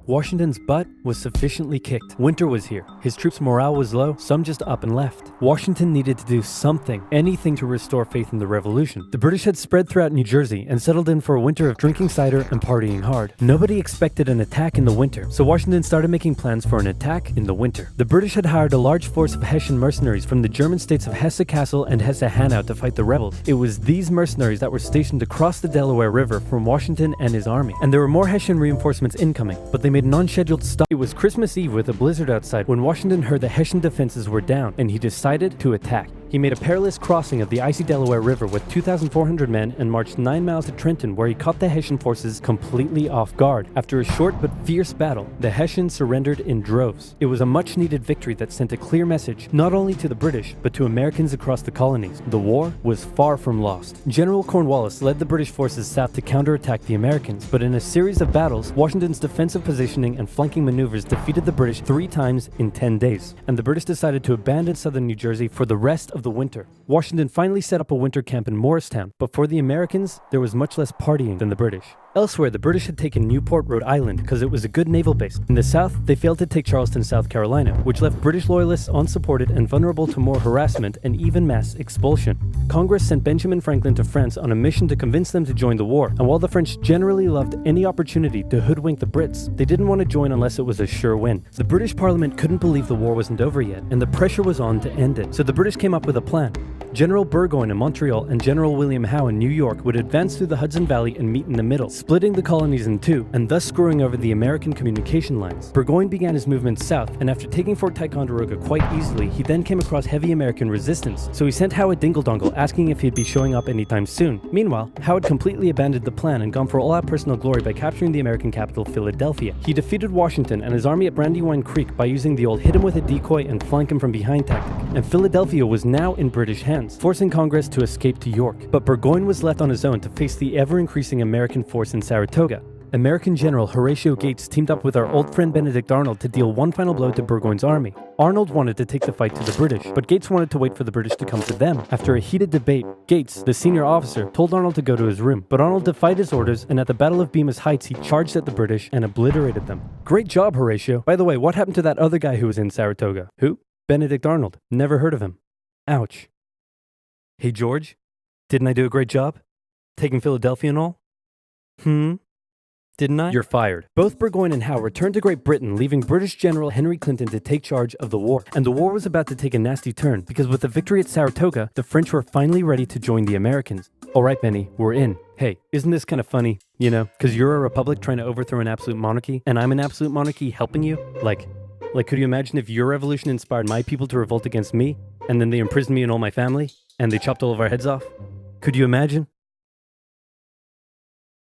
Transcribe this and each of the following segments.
Washington's butt was sufficiently kicked. Winter was here. His troops' morale was low, some just up and left. Washington needed to do something, anything to restore faith in the revolution. The British had spread throughout New Jersey and settled in for a winter of drinking cider and partying hard. Nobody expected an attack in the winter, so Washington started making plans for an attack in the winter. The British had hired a large force of Hessian mercenaries from the German states of Hesse-Kassel and Hesse-Hanau to fight the rebels. It was these mercenaries that were stationed across the Delaware River from Washington and his army. And there were more Hessian reinforcements incoming, but they made an unscheduled stop. It was Christmas Eve with a blizzard outside when Washington heard the Hessian defenses were down, and he decided to attack. He made a perilous crossing of the icy Delaware River with 2,400 men and marched 9 miles to Trenton, where he caught the Hessian forces completely off guard. After a short but fierce battle, the Hessians surrendered in droves. It was a much-needed victory that sent a clear message, not only to the British, but to Americans across the colonies. The war was far from lost. General Cornwallis led the British forces south to counterattack the Americans, but in a series of battles, Washington's defensive positioning and flanking maneuvers defeated the British 3 times in 10 days, and the British decided to abandon southern New Jersey for the rest of the winter. Washington finally set up a winter camp in Morristown, but for the Americans, there was much less partying than the British. Elsewhere, the British had taken Newport, Rhode Island, because it was a good naval base. In the south, they failed to take Charleston, South Carolina, which left British loyalists unsupported and vulnerable to more harassment and even mass expulsion. Congress sent Benjamin Franklin to France on a mission to convince them to join the war, and while the French generally loved any opportunity to hoodwink the Brits, they didn't want to join unless it was a sure win. The British Parliament couldn't believe the war wasn't over yet, and the pressure was on to end it, so the British came up with a plan. General Burgoyne in Montreal and General William Howe in New York would advance through the Hudson Valley and meet in the middle, splitting the colonies in two, and thus screwing over the American communication lines. Burgoyne began his movement south, and after taking Fort Ticonderoga quite easily, he then came across heavy American resistance, so he sent Howe a dingle-dongle asking if he'd be showing up anytime soon. Meanwhile, Howe had completely abandoned the plan and gone for all-out personal glory by capturing the American capital, Philadelphia. He defeated Washington and his army at Brandywine Creek by using the old hit him with a decoy and flank him from behind tactic, and Philadelphia was now in British hands, forcing Congress to escape to York. But Burgoyne was left on his own to face the ever-increasing American force in Saratoga. American General Horatio Gates teamed up with our old friend Benedict Arnold to deal one final blow to Burgoyne's army. Arnold wanted to take the fight to the British, but Gates wanted to wait for the British to come to them. After a heated debate, Gates, the senior officer, told Arnold to go to his room, but Arnold defied his orders, and at the Battle of Bemis Heights, he charged at the British and obliterated them. Great job, Horatio. By the way, what happened to that other guy who was in Saratoga? Who? Benedict Arnold. Never heard of him. Ouch. Hey, George, didn't I do a great job? Taking Philadelphia and all? Didn't I? You're fired. Both Burgoyne and Howe returned to Great Britain, leaving British General Henry Clinton to take charge of the war. And the war was about to take a nasty turn, because with the victory at Saratoga, the French were finally ready to join the Americans. Alright, Benny, we're in. Hey, isn't this kind of funny? You know, because you're a republic trying to overthrow an absolute monarchy, and I'm an absolute monarchy helping you? Like, could you imagine if your revolution inspired my people to revolt against me, and then they imprisoned me and all my family, and they chopped all of our heads off? Could you imagine?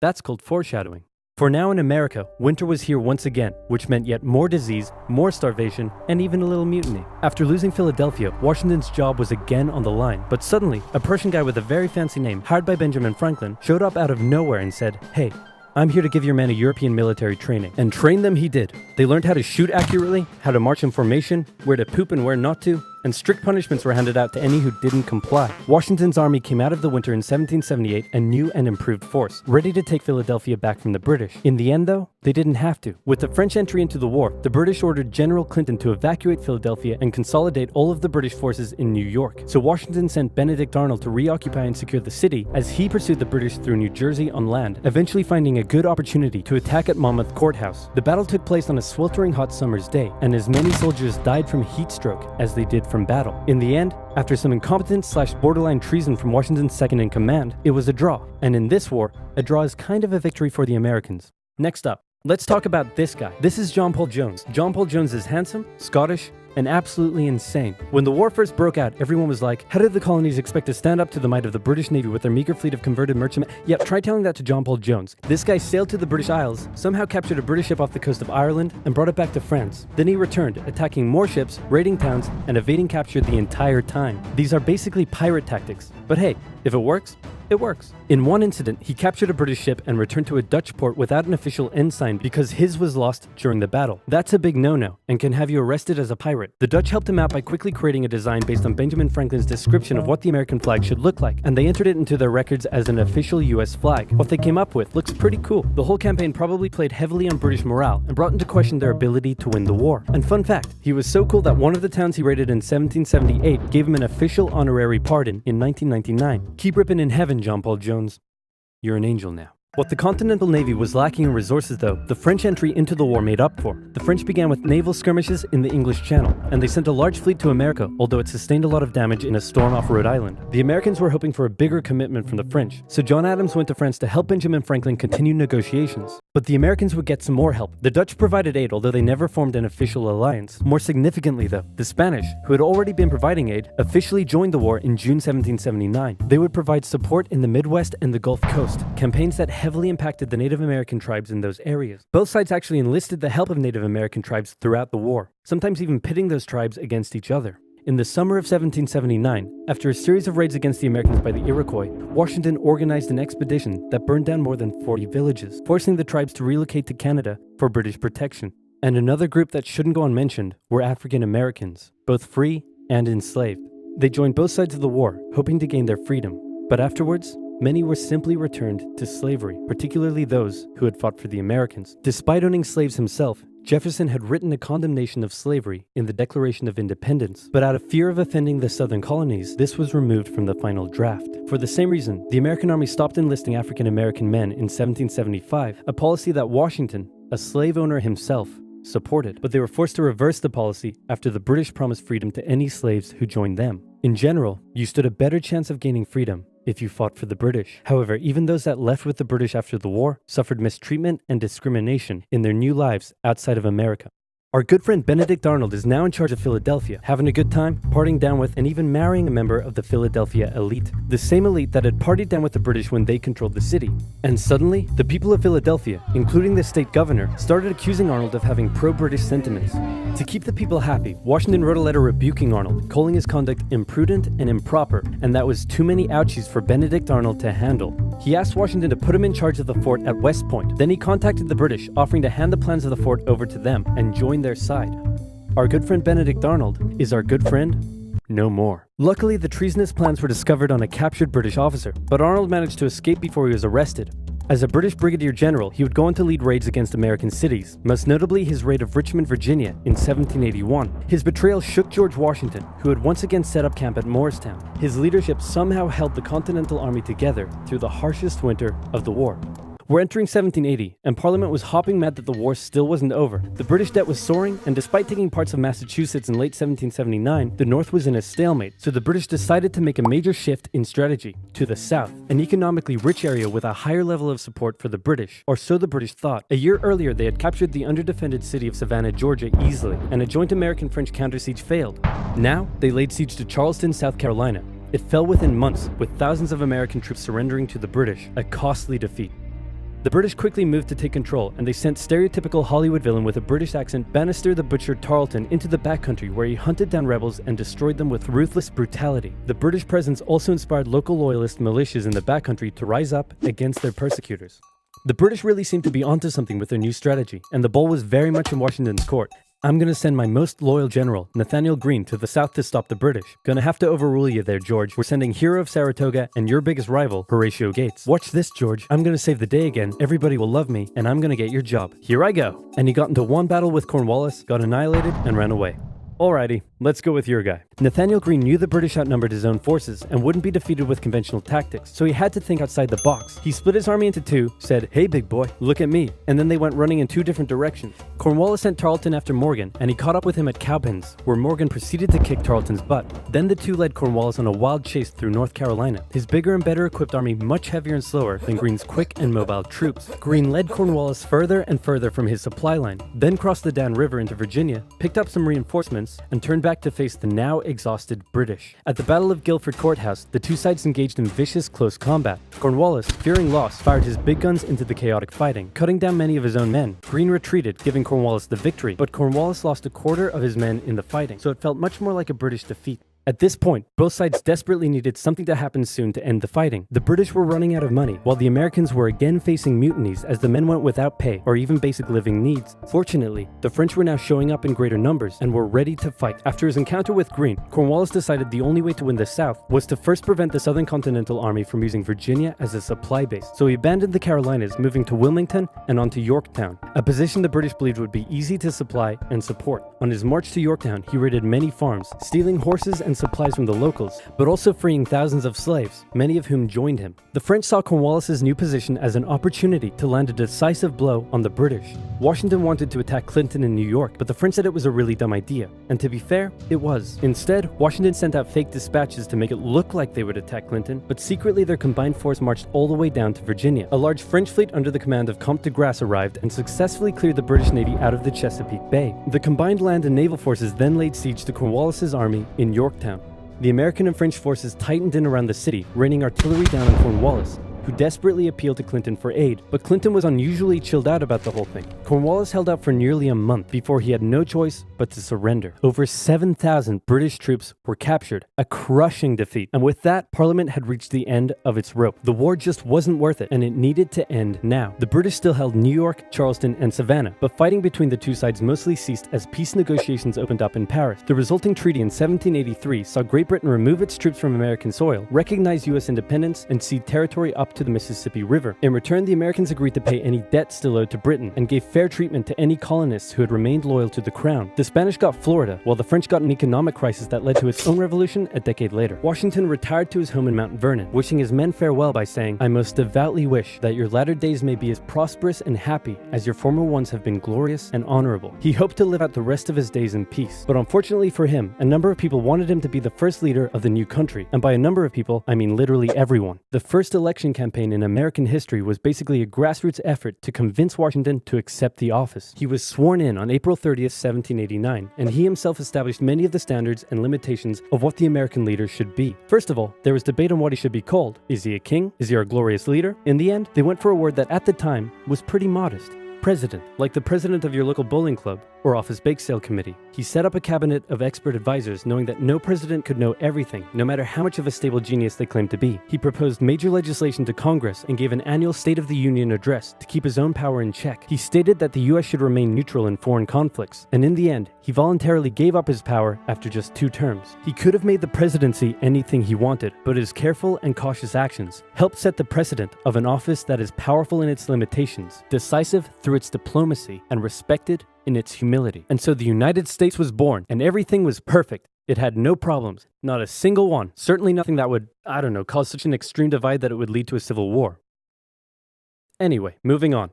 That's called foreshadowing. For now in America, winter was here once again, which meant yet more disease, more starvation, and even a little mutiny. After losing Philadelphia, Washington's job was again on the line, but suddenly, a Prussian guy with a very fancy name, hired by Benjamin Franklin, showed up out of nowhere and said, "Hey, I'm here to give your men a European military training." And train them he did. They learned how to shoot accurately, how to march in formation, where to poop and where not to, and strict punishments were handed out to any who didn't comply. Washington's army came out of the winter in 1778 a new and improved force, ready to take Philadelphia back from the British. In the end, though, they didn't have to. With the French entry into the war, the British ordered General Clinton to evacuate Philadelphia and consolidate all of the British forces in New York. So Washington sent Benedict Arnold to reoccupy and secure the city as he pursued the British through New Jersey on land, eventually finding a good opportunity to attack at Monmouth Courthouse. The battle took place on a sweltering hot summer's day, and as many soldiers died from heat stroke as they did from battle. In the end, after some incompetence/borderline treason from Washington's second in command, it was a draw. And in this war, a draw is kind of a victory for the Americans. Next up, let's talk about this guy. This is John Paul Jones. John Paul Jones is handsome, Scottish, and absolutely insane. When the war first broke out, everyone was like, how did the colonies expect to stand up to the might of the British Navy with their meager fleet of converted merchantmen? Yep, try telling that to John Paul Jones. This guy sailed to the British Isles, somehow captured a British ship off the coast of Ireland, and brought it back to France. Then he returned, attacking more ships, raiding towns, and evading capture the entire time. These are basically pirate tactics. But hey, if it works, It works. In one incident, he captured a British ship and returned to a Dutch port without an official ensign because his was lost during the battle. That's a big no-no and can have you arrested as a pirate. The Dutch helped him out by quickly creating a design based on Benjamin Franklin's description of what the American flag should look like, and they entered it into their records as an official US flag. What they came up with looks pretty cool. The whole campaign probably played heavily on British morale and brought into question their ability to win the war. And fun fact, he was so cool that one of the towns he raided in 1778 gave him an official honorary pardon in 1999. Keep ripping in heaven, John Paul Jones. You're an angel now. What the Continental Navy was lacking in resources, though, the French entry into the war made up for. The French began with naval skirmishes in the English Channel, and they sent a large fleet to America, although it sustained a lot of damage in a storm off Rhode Island. The Americans were hoping for a bigger commitment from the French, so John Adams went to France to help Benjamin Franklin continue negotiations. But the Americans would get some more help. The Dutch provided aid, although they never formed an official alliance. More significantly, though, the Spanish, who had already been providing aid, officially joined the war in June 1779. They would provide support in the Midwest and the Gulf Coast, campaigns that heavily impacted the Native American tribes in those areas. Both sides actually enlisted the help of Native American tribes throughout the war, sometimes even pitting those tribes against each other. In the summer of 1779, after a series of raids against the Americans by the Iroquois, Washington organized an expedition that burned down more than 40 villages, forcing the tribes to relocate to Canada for British protection. And another group that shouldn't go unmentioned were African Americans, both free and enslaved. They joined both sides of the war, hoping to gain their freedom. But afterwards, many were simply returned to slavery, particularly those who had fought for the Americans. Despite owning slaves himself, Jefferson had written a condemnation of slavery in the Declaration of Independence, but out of fear of offending the southern colonies, this was removed from the final draft. For the same reason, the American Army stopped enlisting African American men in 1775, a policy that Washington, a slave owner himself, supported, but they were forced to reverse the policy after the British promised freedom to any slaves who joined them. In general, you stood a better chance of gaining freedom if you fought for the British. However, even those that left with the British after the war suffered mistreatment and discrimination in their new lives outside of America. Our good friend Benedict Arnold is now in charge of Philadelphia, having a good time, partying down with, and even marrying a member of the Philadelphia elite. The same elite that had partied down with the British when they controlled the city. And suddenly, the people of Philadelphia, including the state governor, started accusing Arnold of having pro-British sentiments. To keep the people happy, Washington wrote a letter rebuking Arnold, calling his conduct imprudent and improper, and that was too many ouchies for Benedict Arnold to handle. He asked Washington to put him in charge of the fort at West Point. Then he contacted the British, offering to hand the plans of the fort over to them and join their side. Our good friend Benedict Arnold is our good friend no more. Luckily, the treasonous plans were discovered on a captured British officer, but Arnold managed to escape before he was arrested. As a British brigadier general, he would go on to lead raids against American cities, most notably his raid of Richmond, Virginia in 1781. His betrayal shook George Washington, who had once again set up camp at Morristown. His leadership somehow held the Continental Army together through the harshest winter of the war. We're entering 1780, and Parliament was hopping mad that the war still wasn't over. The British debt was soaring, and despite taking parts of Massachusetts in late 1779, the North was in a stalemate, so the British decided to make a major shift in strategy to the South, an economically rich area with a higher level of support for the British, or so the British thought. A year earlier, they had captured the underdefended city of Savannah, Georgia easily, and a joint American-French counter-siege failed. Now, they laid siege to Charleston, South Carolina. It fell within months, with thousands of American troops surrendering to the British, a costly defeat. The British quickly moved to take control, and they sent stereotypical Hollywood villain with a British accent Bannister the Butcher Tarleton into the backcountry, where he hunted down rebels and destroyed them with ruthless brutality. The British presence also inspired local loyalist militias in the backcountry to rise up against their persecutors. The British really seemed to be onto something with their new strategy, and the ball was very much in Washington's court. I'm gonna send my most loyal general, Nathaniel Greene, to the south to stop the British. Gonna have to overrule you there, George. We're sending Hero of Saratoga and your biggest rival, Horatio Gates. Watch this, George. I'm gonna save the day again, everybody will love me, and I'm gonna get your job. Here I go. And he got into one battle with Cornwallis, got annihilated, and ran away. Alrighty, let's go with your guy. Nathaniel Greene knew the British outnumbered his own forces and wouldn't be defeated with conventional tactics, so he had to think outside the box. He split his army into two, said, "Hey big boy, look at me," and then they went running in two different directions. Cornwallis sent Tarleton after Morgan, and he caught up with him at Cowpens, where Morgan proceeded to kick Tarleton's butt. Then the two led Cornwallis on a wild chase through North Carolina, his bigger and better equipped army much heavier and slower than Greene's quick and mobile troops. Greene led Cornwallis further and further from his supply line, then crossed the Dan River into Virginia, picked up some reinforcements, and turned back to face the now exhausted British. At the Battle of Guilford Courthouse, the two sides engaged in vicious close combat. Cornwallis, fearing loss, fired his big guns into the chaotic fighting, cutting down many of his own men. Greene retreated, giving Cornwallis the victory, but Cornwallis lost a quarter of his men in the fighting, so it felt much more like a British defeat. At this point, both sides desperately needed something to happen soon to end the fighting. The British were running out of money, while the Americans were again facing mutinies as the men went without pay or even basic living needs. Fortunately, the French were now showing up in greater numbers and were ready to fight. After his encounter with Greene, Cornwallis decided the only way to win the South was to first prevent the Southern Continental Army from using Virginia as a supply base. So he abandoned the Carolinas, moving to Wilmington and on to Yorktown, a position the British believed would be easy to supply and support. On his march to Yorktown, he raided many farms, stealing horses and supplies from the locals, but also freeing thousands of slaves, many of whom joined him. The French saw Cornwallis's new position as an opportunity to land a decisive blow on the British. Washington wanted to attack Clinton in New York, but the French said it was a really dumb idea. And to be fair, it was. Instead, Washington sent out fake dispatches to make it look like they would attack Clinton, but secretly their combined force marched all the way down to Virginia. A large French fleet under the command of Comte de Grasse arrived and successfully cleared the British Navy out of the Chesapeake Bay. The combined land and naval forces then laid siege to Cornwallis's army in Yorktown. The American and French forces tightened in around the city, raining artillery down on Cornwallis, who desperately appealed to Clinton for aid, but Clinton was unusually chilled out about the whole thing. Cornwallis held out for nearly a month before he had no choice but to surrender. Over 7,000 British troops were captured, a crushing defeat, and with that, Parliament had reached the end of its rope. The war just wasn't worth it, and it needed to end now. The British still held New York, Charleston, and Savannah, but fighting between the two sides mostly ceased as peace negotiations opened up in Paris. The resulting treaty in 1783 saw Great Britain remove its troops from American soil, recognize U.S. independence, and cede territory up to the Mississippi River. In return, the Americans agreed to pay any debt still owed to Britain and gave fair treatment to any colonists who had remained loyal to the crown. The Spanish got Florida, while the French got an economic crisis that led to its own revolution a decade later. Washington retired to his home in Mount Vernon, wishing his men farewell by saying, "I most devoutly wish that your latter days may be as prosperous and happy as your former ones have been glorious and honorable." He hoped to live out the rest of his days in peace, but unfortunately for him, a number of people wanted him to be the first leader of the new country, and by a number of people, I mean literally everyone. The first election campaign in American history was basically a grassroots effort to convince Washington to accept the office. He was sworn in on April 30th, 1789, and he himself established many of the standards and limitations of what the American leader should be. First of all, there was debate on what he should be called. Is he a king? Is he our glorious leader? In the end, they went for a word that at the time was pretty modest. President, like the president of your local bowling club or office bake sale committee. He set up a cabinet of expert advisors, knowing that no president could know everything, no matter how much of a stable genius they claimed to be. He proposed major legislation to Congress and gave an annual State of the Union address to keep his own power in check. He stated that the US should remain neutral in foreign conflicts, and in the end, he voluntarily gave up his power after just 2 terms. He could have made the presidency anything he wanted, but his careful and cautious actions helped set the precedent of an office that is powerful in its limitations, decisive through its diplomacy, and respected in its humility. And so the United States was born, and everything was perfect. It had no problems, not a single one. Certainly nothing that would, cause such an extreme divide that it would lead to a civil war. Anyway, moving on.